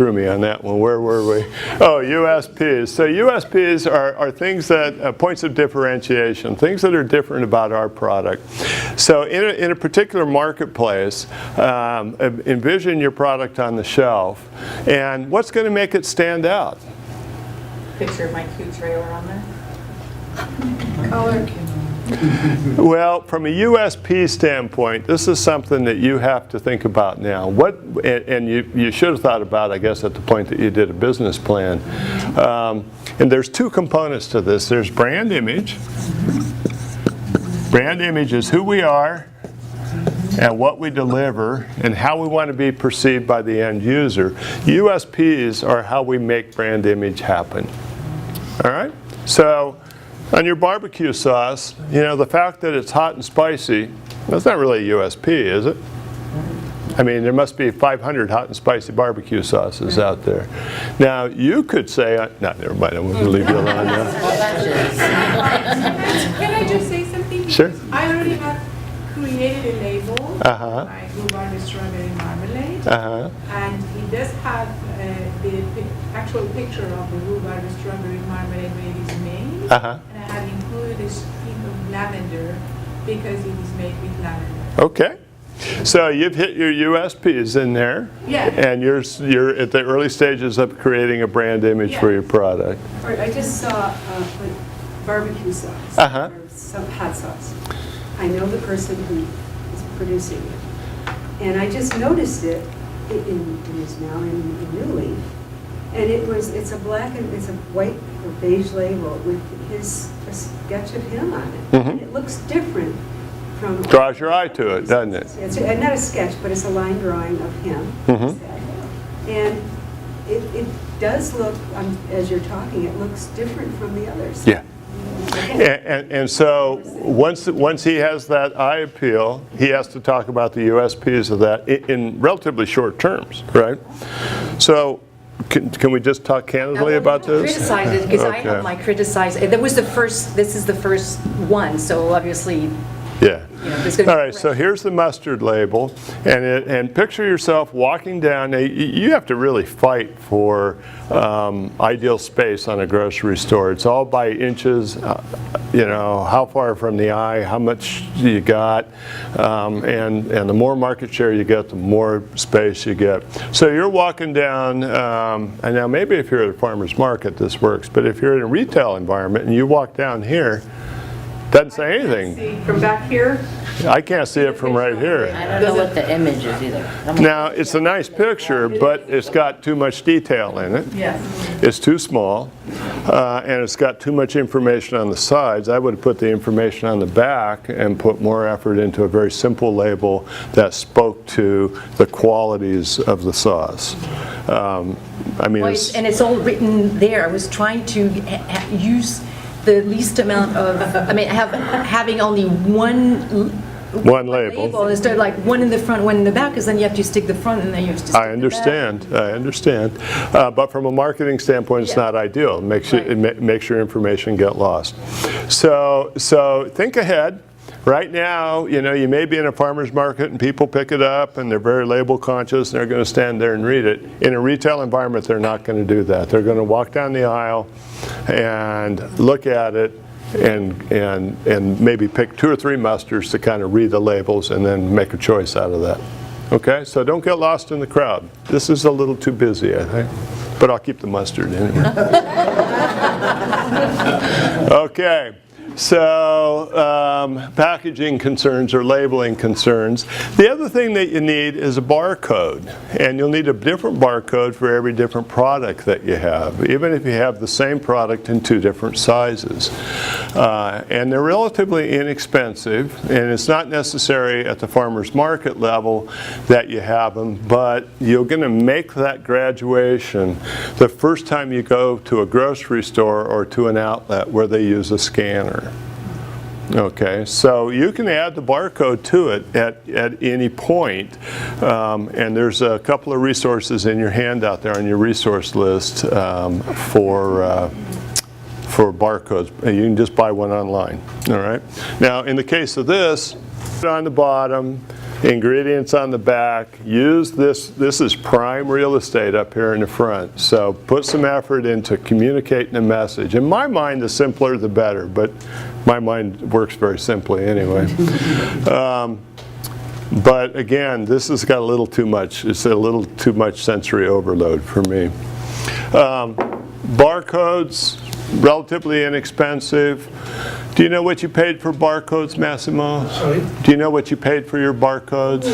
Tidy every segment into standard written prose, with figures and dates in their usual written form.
threw me on that one. Where were we? Oh, USPs. So USPs are things that, points of differentiation, things that are different about our product. So in a particular marketplace, envision your product on the shelf, and what's going to make it stand out? Picture of my cute trailer on there. Color. Well, from a USP standpoint, this is something that you have to think about now. And you should have thought about, I guess, at the point that you did a business plan. And there's two components to this. There's brand image. Brand image is who we are and what we deliver and how we want to be perceived by the end user. USPs are how we make brand image happen. All right? So on your barbecue sauce, you know, the fact that it's hot and spicy, that's not really a USP, is it? I mean, there must be 500 hot and spicy barbecue sauces out there. Now, you could say, no, never mind, I'm going to leave you alone now. Can I just say something? Sure. I already have created a label, my rhubarb strawberry marmalade, and it does have the actual picture of the rhubarb strawberry marmalade where it is made, and I have included a hint of lavender because it is made with lavender. Okay. So you've hit your USPs in there, and you're at the early stages of creating a brand image for your product. All right, I just saw like barbecue sauce or some hot sauce. I know the person who is producing it, and I just noticed it. It is now in New Leaf, and it's a black and it's a white or beige label with a sketch of him on it. And it looks different from. Draws your eye to it, doesn't it? It's not a sketch, but it's a line drawing of him. And it does look, as you're talking, it looks different from the others. Yeah. And so once he has that eye appeal, he has to talk about the USPs of that in relatively short terms, right? So can we just talk candidly about this? Criticize it because I have my criticize. That was the first. This is the first one, so obviously. Yeah. You know, all right, so here's the mustard label, and picture yourself walking down. Now, you have to really fight for ideal space on a grocery store. It's all by inches, you know, how far from the eye, how much you got, and the more market share you get, the more space you get. So you're walking down, and now maybe if you're at a farmer's market, this works, but if you're in a retail environment and you walk down here, doesn't say anything. See, from back here? I can't see it from right here. I don't know what the image is either. Now, it's a nice picture, but it's got too much detail in it. Yes. It's too small, and it's got too much information on the sides. I would have put the information on the back and put more effort into a very simple label that spoke to the qualities of the sauce. I mean, And it's all written there. I was trying to use the least amount of, I mean, having only one label instead of like one in the front, one in the back, because then you have to stick the front and then you have to stick I understand. But from a marketing standpoint, it's not ideal. It makes your information get lost. So think ahead. Right now, you know, you may be in a farmer's market and people pick it up and they're very label conscious and they're going to stand there and read it. In a retail environment, they're not going to do that. They're going to walk down the aisle and look at it and maybe pick 2 or 3 mustards to kind of read the labels and then make a choice out of that. Okay, so don't get lost in the crowd. This is a little too busy, I think, but I'll keep the mustard anyway. Okay. So packaging concerns or labeling concerns. The other thing that you need is a barcode, and you'll need a different barcode for every different product that you have, even if you have the same product in 2 different sizes. And they're relatively inexpensive, and it's not necessary at the farmer's market level that you have them, but you're going to make that graduation the first time you go to a grocery store or to an outlet where they use a scanner. Okay, so you can add the barcode to it at any point, and there's a couple of resources in your handout there on your resource list for barcodes. You can just buy one online. All right. Now, in the case of this, on the bottom, ingredients on the back. Use this is prime real estate up here in the front. So put some effort into communicating the message. In my mind, the simpler the better, but my mind works very simply anyway. But again, this has got a little too much. It's a little too much sensory overload for me. Barcodes, relatively inexpensive. Do you know what you paid for barcodes, Massimo? Sorry? Do you know what you paid for your barcodes?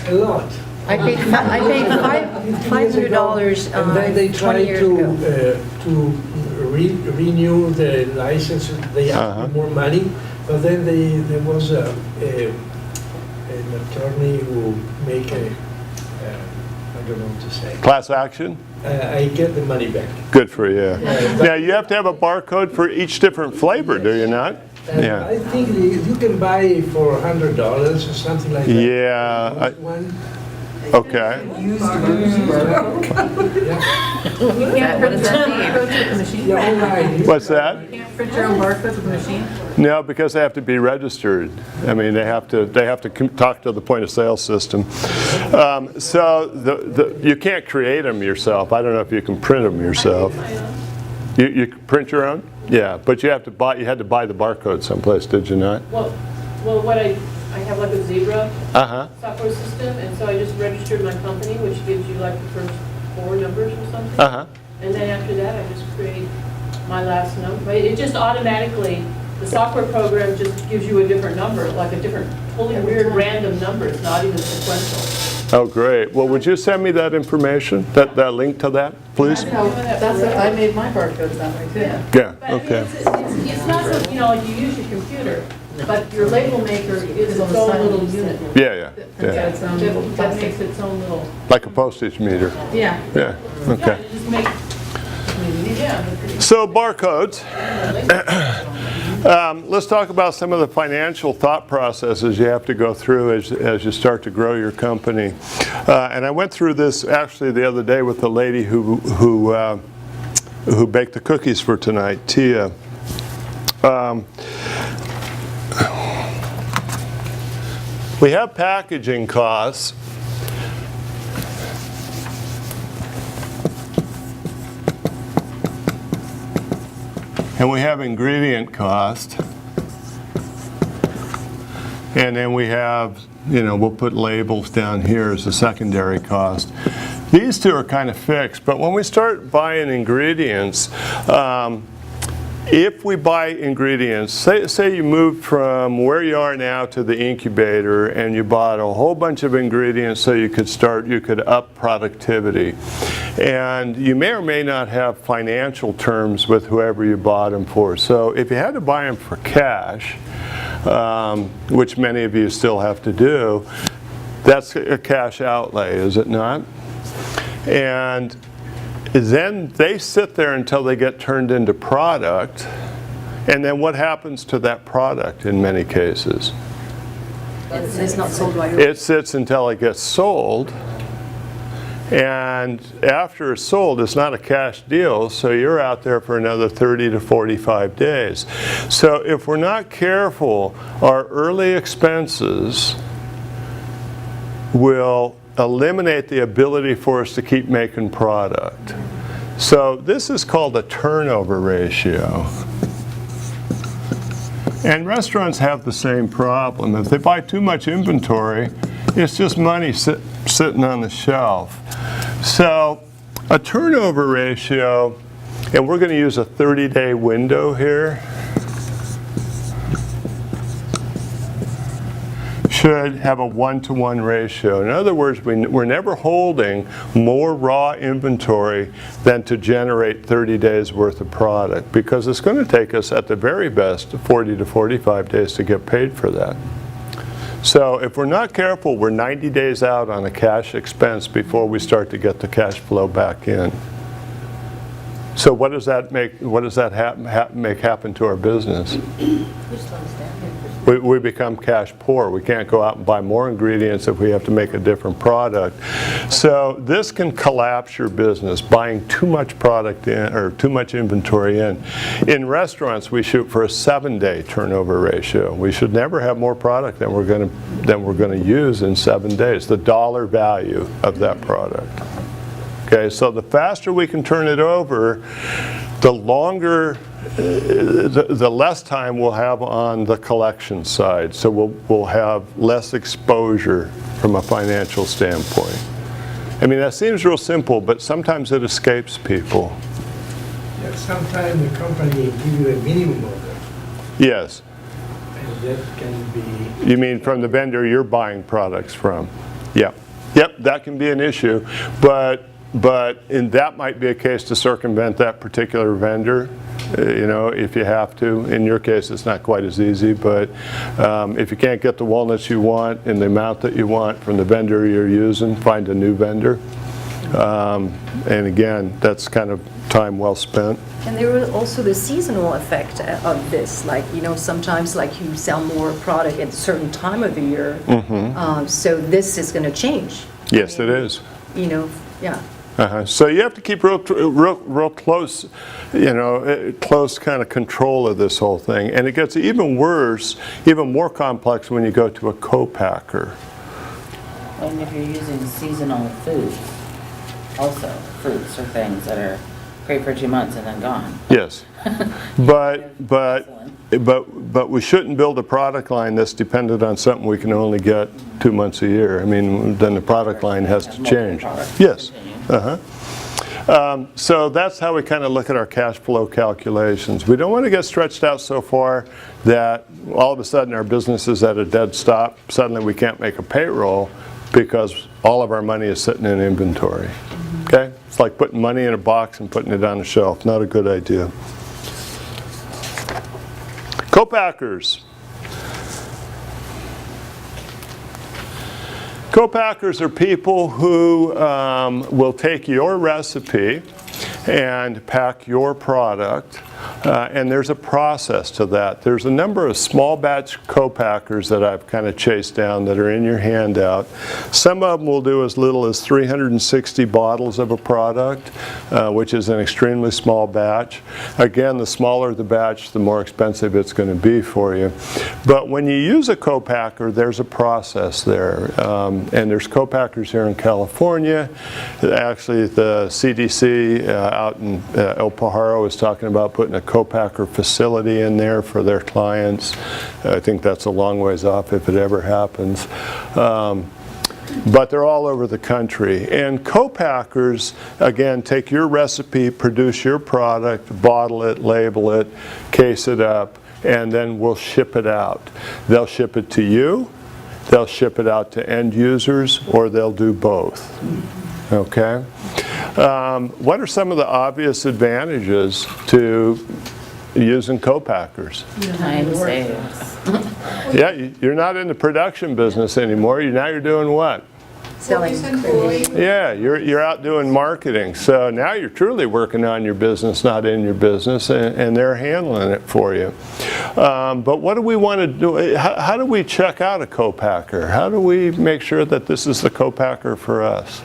A lot. I paid $500 And then they 20 try years to ago. renew the license. They ask more money, but then there was an attorney who make a I don't know what to say. Class action? I get the money back. Good for you. Now you have to have a barcode for each different flavor, do you not? And Yeah. I think you can buy for $100 or something like that. Yeah. One. Okay. You can't print your own barcodes with the machine? Yeah, online. What's that? You can't print your own barcodes with the machine? No, because they have to be registered. I mean, they have to talk to the point of sale system. So you can't create them yourself. I don't know if you can print them yourself. You print your own? Yeah, but you had to buy the barcode someplace, did you not? Well, what I have like a Zebra Uh-huh. software system, and so I just registered my company, which gives you like the first 4 numbers or something. Uh-huh. And then after that, I just create my last number. But it just automatically, the software program just gives you a different number, like a different, totally weird random number. It's not even sequential. Oh, great. Well, would you send me that information, that link to that, please? I made my barcodes that way too. Yeah, But I mean, okay. it's not so, like you use your computer, but your label maker is its own little unit. Yeah. That makes its own little, Like a postage meter. yeah. Yeah, Yeah, okay. it just makes, yeah. So barcodes. Let's talk about some of the financial thought processes you have to go through as you start to grow your company. And I went through this actually the other day with the lady who baked the cookies for tonight, Tia. We have packaging costs. And we have ingredient cost. And then we have, we'll put labels down here as a secondary cost. These two are kind of fixed, but when we start buying ingredients, if we buy ingredients, say you moved from where you are now to the incubator and you bought a whole bunch of ingredients so you could up productivity. And you may or may not have financial terms with whoever you bought them for. So if you had to buy them for cash, which many of you still have to do, that's a cash outlay, is it not? And then they sit there until they get turned into product. And then what happens to that product in many cases? It's not sold right. It sits until it gets sold. And after it's sold, it's not a cash deal, so you're out there for another 30 to 45 days. So if we're not careful, our early expenses will eliminate the ability for us to keep making product. So this is called a turnover ratio. And restaurants have the same problem. If they buy too much inventory, it's just money sitting on the shelf. So a turnover ratio, and we're going to use a 30-day window here, should have a 1-to-1 ratio. In other words, we're never holding more raw inventory than to generate 30 days worth of product, because it's going to take us at the very best 40 to 45 days to get paid for that. So if we're not careful, we're 90 days out on a cash expense before we start to get the cash flow back in. So what does that make? What does that make happen to our business? We become cash poor. We can't go out and buy more ingredients if we have to make a different product. So this can collapse your business, buying too much product in or too much inventory in. In restaurants, we shoot for a 7-day turnover ratio. We should never have more product than we're going to use in 7 days. The dollar value of that product. Okay, so the faster we can turn it over, the longer, the less time we'll have on the collection side. So we'll have less exposure from a financial standpoint. I mean, that seems real simple, but sometimes it escapes people. Yeah, sometimes the company give you a minimum order, Yes. and that can be. You mean from the vendor you're buying products from? Yeah. Yep, that can be an issue, but that might be a case to circumvent that particular vendor, you know, if you have to. In your case, it's not quite as easy, but if you can't get the walnuts you want in the amount that you want from the vendor you're using, find a new vendor. And again, that's kind of time well spent. And there is also the seasonal effect of this, like, you know, sometimes like you sell more product at a certain time of the year. So this is going to change. Yes, it is. You know, yeah. So you have to keep real close, you know, close kind of control of this whole thing. And it gets even worse, even more complex when you go to a co-packer. And if you're using seasonal foods, also fruits or things that are great for 2 months and then gone. Yes, but we shouldn't build a product line that's dependent on something we can only get 2 months a year. I mean, then the product line has to change. Yes. So that's how we kind of look at our cash flow calculations. We don't want to get stretched out so far that all of a sudden our business is at a dead stop. Suddenly we can't make a payroll because all of our money is sitting in inventory. Okay? It's like putting money in a box and putting it on a shelf. Not a good idea. Co-packers. Co-packers are people who will take your recipe and pack your product, and there's a process to that. There's a number of small batch co-packers that I've kind of chased down that are in your handout. Some of them will do as little as 360 bottles of a product, which is an extremely small batch. Again, the smaller the batch, the more expensive it's going to be for you. But when you use a co-packer, there's a process there. And there's co-packers here in California. Actually, the CDC out in El Pajaro is talking about putting a co-packer facility in there for their clients. I think that's a long ways off if it ever happens. But they're all over the country. And co-packers, again, take your recipe, produce your product, bottle it, label it, case it up, and then we'll ship it out. They'll ship it to you, they'll ship it out to end users, or they'll do both. Okay? What are some of the obvious advantages to using co-packers? Time saved. Yeah, you're not in the production business anymore. Now you're doing what? Selling. Yeah, you're out doing marketing. So now you're truly working on your business, not in your business, and they're handling it for you. But what do we want to do? How do we check out a co-packer? How do we make sure that this is the co-packer for us?